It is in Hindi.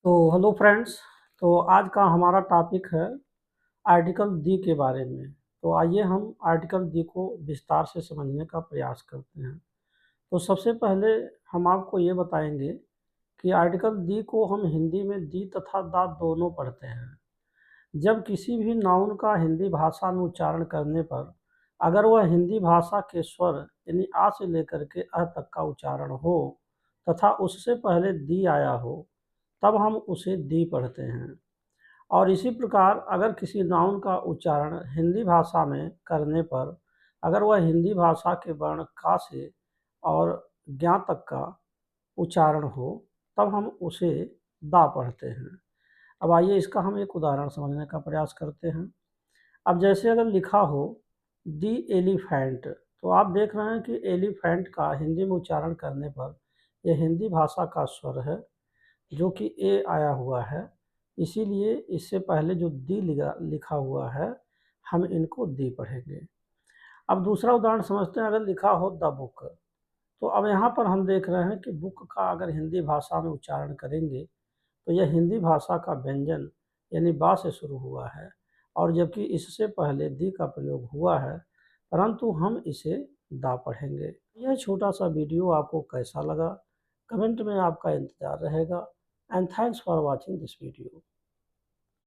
तो हेलो फ्रेंड्स। तो आज का हमारा टॉपिक है आर्टिकल दी के बारे में। तो आइए हम आर्टिकल दी को विस्तार से समझने का प्रयास करते हैं। तो सबसे पहले हम आपको ये बताएंगे कि आर्टिकल दी को हम हिंदी में दी तथा दा दोनों पढ़ते हैं। जब किसी भी नाउन का हिंदी भाषा में उच्चारण करने पर अगर वह हिंदी भाषा के स्वर यानी आ से लेकर के अ तक का उच्चारण हो तथा उससे पहले दी आया हो तब हम उसे दी पढ़ते हैं। और इसी प्रकार अगर किसी नाउन का उच्चारण हिंदी भाषा में करने पर अगर वह हिंदी भाषा के वर्ण का से और ज्ञा तक का उच्चारण हो तब हम उसे दा पढ़ते हैं। अब आइए इसका हम एक उदाहरण समझने का प्रयास करते हैं। अब जैसे अगर लिखा हो दी एलिफेंट, तो आप देख रहे हैं कि एलिफेंट का हिंदी में उच्चारण करने पर यह हिंदी भाषा का स्वर है जो कि ए आया हुआ है, इसीलिए इससे पहले जो दी लिखा हुआ है हम इनको दी पढ़ेंगे। अब दूसरा उदाहरण समझते हैं। अगर लिखा हो द बुक, तो अब यहाँ पर हम देख रहे हैं कि बुक का अगर हिंदी भाषा में उच्चारण करेंगे तो यह हिंदी भाषा का व्यंजन यानी बा से शुरू हुआ है, और जबकि इससे पहले दी का प्रयोग हुआ है, परंतु हम इसे दा पढ़ेंगे। यह छोटा सा वीडियो आपको कैसा लगा, कमेंट में आपका इंतज़ार रहेगा। And thanks for watching this video.